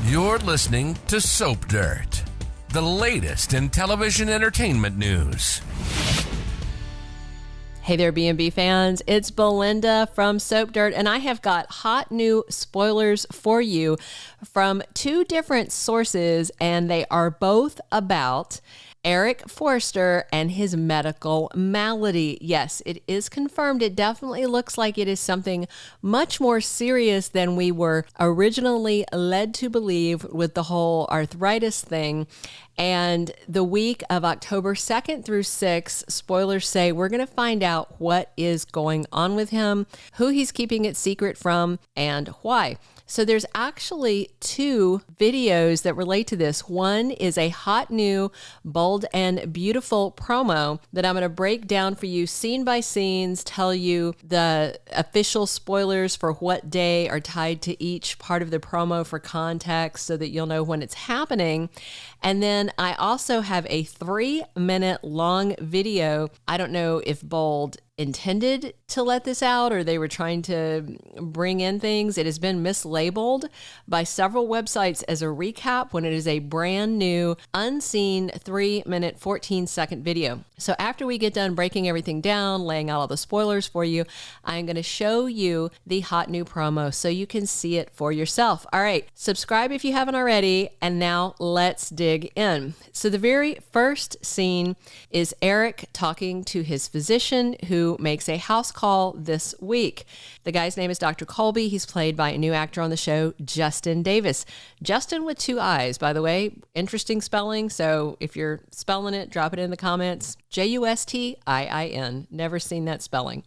You're listening to Soap Dirt, the latest in television entertainment news. Hey there, B&B fans. It's Belinda from Soap Dirt, and I have got hot new spoilers for you from two different sources, and they are both about Eric Forrester and his medical malady. Yes, it is confirmed. It definitely looks like it is something much more serious than we were originally led to believe with the whole arthritis thing. And the week of October 2nd through 6th, spoilers say we're going to find out what is going on with him, who he's keeping it secret from, and why. So there's actually two videos that relate to this. One is a hot new, bold, and beautiful promo that I'm going to break down for you scene by scenes, tell you the official spoilers for what day are tied to each part of the promo for context so that you'll know when it's happening. And then I also have a 3-minute long video. I don't know if Bold intended to let this out or they were trying to bring in things. It has been mislabeled by several websites as a recap when it is a brand new, unseen 3-minute, 14-second video. So after we get done breaking everything down, laying out all the spoilers for you, I'm going to show you the hot new promo so you can see it for yourself. All right, subscribe if you haven't already, and now let's dig in. So the very first scene is Eric talking to his physician who makes a house call this week. The guy's name is Dr. Colby. He's played by a new actor on the show, Justiin Davis. Justin with 2 I's, by the way. Interesting spelling. So if you're spelling it, drop it in the comments. Justiin. Never seen that spelling.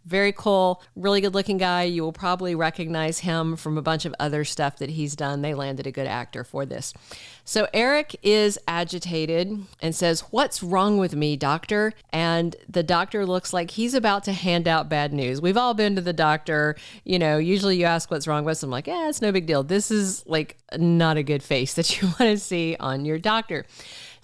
Very cool, really good looking guy. You will probably recognize him from a bunch of other stuff that he's done. They landed a good actor for this. So Eric is agitated and says, "What's wrong with me, doctor?" And the doctor looks like he's about to hand out bad news. We've all been to the doctor. You know, usually you ask what's wrong with us. I'm like, it's no big deal. This is like not a good face that you want to see on your doctor.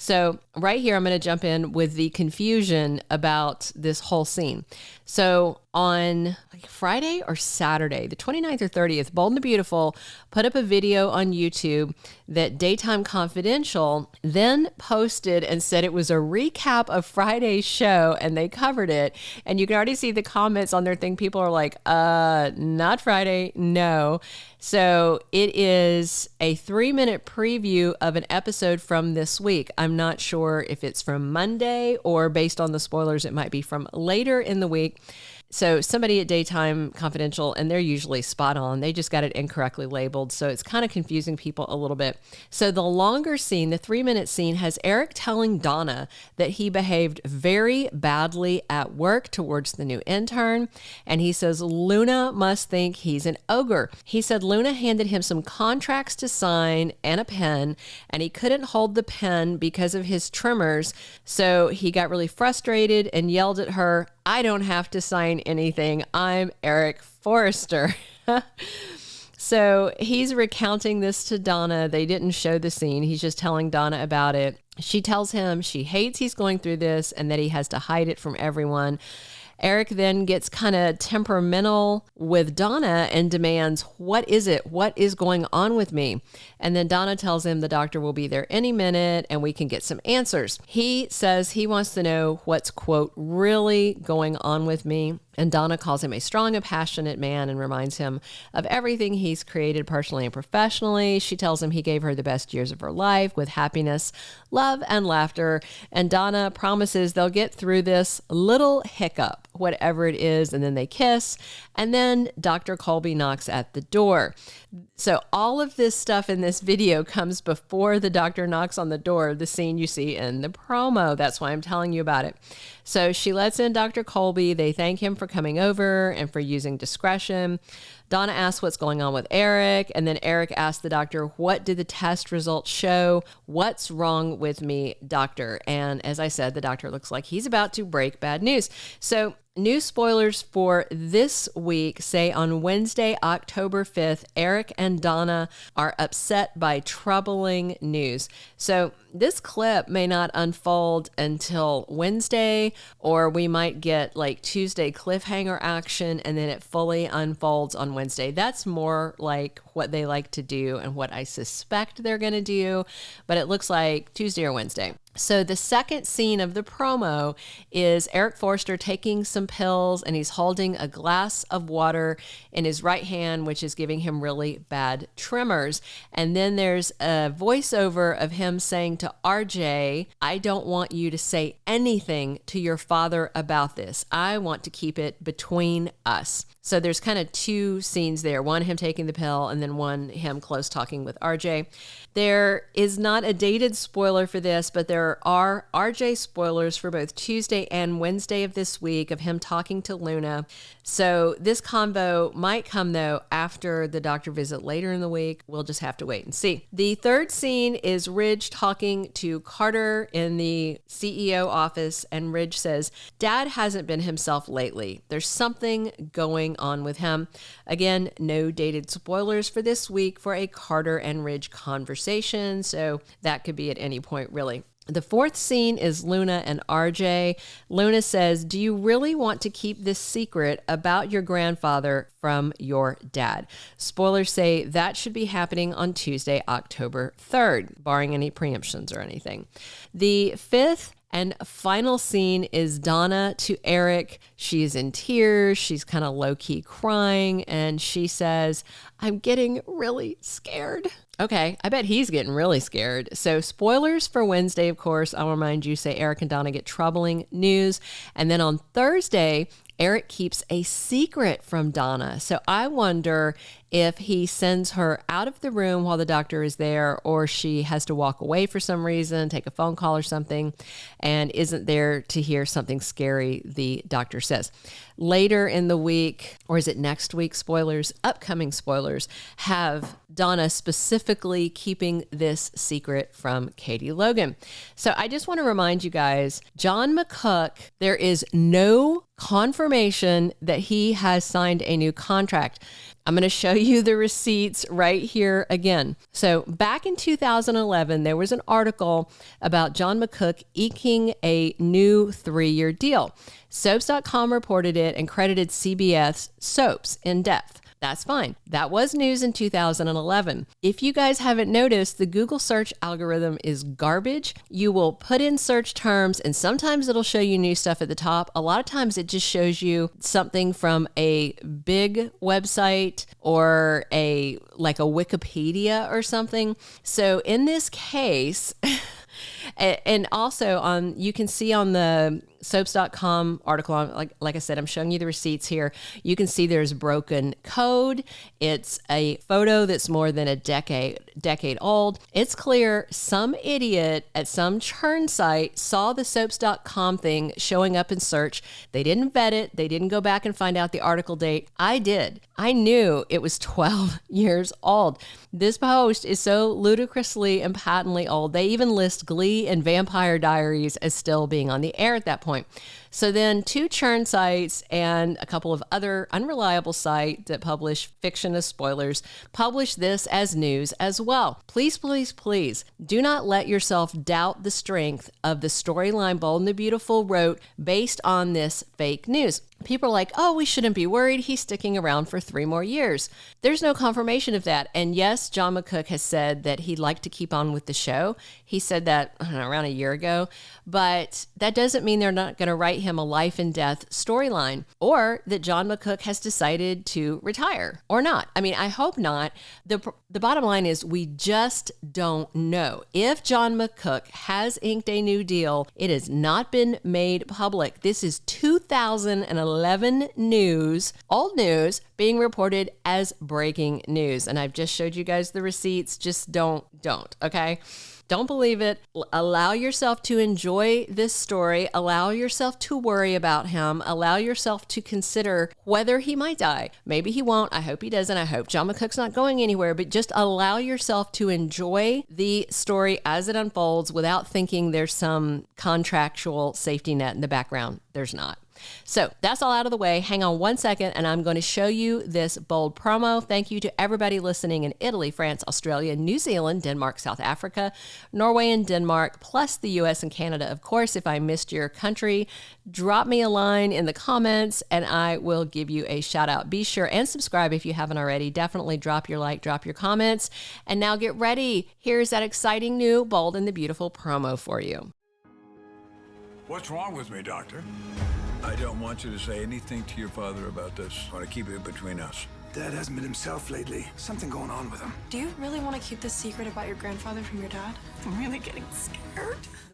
So right here, I'm going to jump in with the confusion about this whole scene. So on Friday or Saturday, the 29th or 30th, Bold and the Beautiful put up a video on YouTube that Daytime Confidential then posted and said it was a recap of Friday's show, and they covered it. And you can already see the comments on their thing. People are like, not Friday, no. So it is a 3-minute preview of an episode from this week. I'm not sure if it's from Monday or based on the spoilers, it might be from later in the week. So somebody at Daytime Confidential, and they're usually spot on, they just got it incorrectly labeled. So it's kind of confusing people a little bit. So the longer scene, the 3-minute scene, has Eric telling Donna that he behaved very badly at work towards the new intern. And he says Luna must think he's an ogre. He said Luna handed him some contracts to sign and a pen, and he couldn't hold the pen because of his tremors. So he got really frustrated and yelled at her, "I don't have to sign anything. I'm Eric Forrester." So he's recounting this to Donna. They didn't show the scene. He's just telling Donna about it. She tells him she hates he's going through this and that he has to hide it from everyone. Eric then gets kind of temperamental with Donna and demands, "What is it? What is going on with me?" And then Donna tells him the doctor will be there any minute and we can get some answers. He says he wants to know what's, quote, really going on with me. And Donna calls him a strong and passionate man and reminds him of everything he's created personally and professionally. She tells him he gave her the best years of her life with happiness, love, and laughter. And Donna promises they'll get through this little hiccup, whatever it is, and then they kiss. And then Dr. Colby knocks at the door. So all of this stuff in this video comes before the doctor knocks on the door, the scene you see in the promo. That's why I'm telling you about it. So she lets in Dr. Colby. They thank him for coming over and for using discretion. Donna asks what's going on with Eric, and then Eric asks the doctor, "What did the test results show? What's wrong with me, doctor?" And as I said, the doctor looks like he's about to break bad news. So new spoilers for this week say on Wednesday, October 5th, Eric and Donna are upset by troubling news. So this clip may not unfold until Wednesday, or we might get like Tuesday cliffhanger action and then it fully unfolds on Wednesday. That's more like what they like to do and what I suspect they're going to do, but it looks like Tuesday or Wednesday. So the second scene of the promo is Eric Forrester taking some pills, and he's holding a glass of water in his right hand, which is giving him really bad tremors. And then there's a voiceover of him saying to RJ, I don't want you to say anything to your father about this. I want to keep it between us. So there's kind of two scenes there, one him taking the pill and then one him close talking with RJ. There is not a dated spoiler for this, but there are RJ spoilers for both Tuesday and Wednesday of this week of him talking to Luna. So this convo might come, though, after the doctor visit later in the week. We'll just have to wait and see. The third scene is Ridge talking to Carter in the CEO office, and Ridge says, Dad hasn't been himself lately. There's something going on with him. Again, no dated spoilers for this week for a Carter and Ridge conversation, so that could be at any point, really. The fourth scene is Luna and RJ. Luna says, do you really want to keep this secret about your grandfather from your dad? Spoilers say that should be happening on Tuesday, October 3rd, barring any preemptions or anything. The fifth and final scene is Donna to Eric. She is in tears. She's kind of low-key crying, and she says, I'm getting really scared. Okay, I bet he's getting really scared. So spoilers for Wednesday, of course. I'll remind you, say Eric and Donna get troubling news. And then on Thursday, Eric keeps a secret from Donna. So I wonder if he sends her out of the room while the doctor is there, or she has to walk away for some reason, take a phone call or something, and isn't there to hear something scary the doctor says. Later in the week, or is it next week, spoilers, upcoming spoilers, have Donna specifically keeping this secret from Katie Logan. So I just want to remind you guys, John McCook, there is no confirmation that he has signed a new contract. I'm going to show you the receipts right here again. So back in 2011, there was an article about John McCook inking a new 3-year deal. Soaps.com reported it and credited CBS Soaps in depth. That's fine. That was news in 2011. If you guys haven't noticed, the Google search algorithm is garbage. You will put in search terms and sometimes it'll show you new stuff at the top. A lot of times it just shows you something from a big website or a Wikipedia or something. So in this case, and also you can see on the soaps.com article, like I said, I'm showing you the receipts here. You can see there's broken code. It's a photo that's more than a decade old. It's clear some idiot at some churn site saw the soaps.com thing showing up in search. They didn't vet it. They didn't go back and find out the article date. I did. I knew it was 12 years old. This post is so ludicrously and patently old. They even list Glee and Vampire Diaries as still being on the air at that point. So then 2 churn sites and a couple of other unreliable sites that publish fiction as spoilers publish this as news as well. Please, please, please do not let yourself doubt the strength of the storyline Bold and the Beautiful wrote based on this fake news. People are like, oh, we shouldn't be worried. He's sticking around for 3 more years. There's no confirmation of that. And yes, John McCook has said that he'd like to keep on with the show. He said that around a year ago, but that doesn't mean they're not going to write him a life and death storyline, or that John McCook has decided to retire or not. I mean, I hope not. The bottom line is we just don't know. If John McCook has inked a new deal, it has not been made public. This is 2011 news, old news, being reported as breaking news. And I've just showed you guys the receipts. Just don't, okay? Don't believe it. Allow yourself to enjoy this story. Allow yourself to worry about him. Allow yourself to consider whether he might die. Maybe he won't. I hope he doesn't. I hope John McCook's not going anywhere, but just allow yourself to enjoy the story as it unfolds without thinking there's some contractual safety net in the background. There's not. So that's all out of the way. Hang on one second, and I'm going to show you this bold promo. Thank you to everybody listening in Italy, France, Australia, New Zealand, Denmark, South Africa, Norway, and Denmark, plus the U.S. and Canada. Of course, if I missed your country, drop me a line in the comments, and I will give you a shout out. Be sure and subscribe if you haven't already. Definitely drop your like, drop your comments. And now get ready. Here's that exciting new Bold and the Beautiful promo for you. What's wrong with me, Doctor? I don't want you to say anything to your father about this. I want to keep it between us. Dad hasn't been himself lately. Something going on with him. Do you really want to keep this secret about your grandfather from your dad? I'm really getting scared.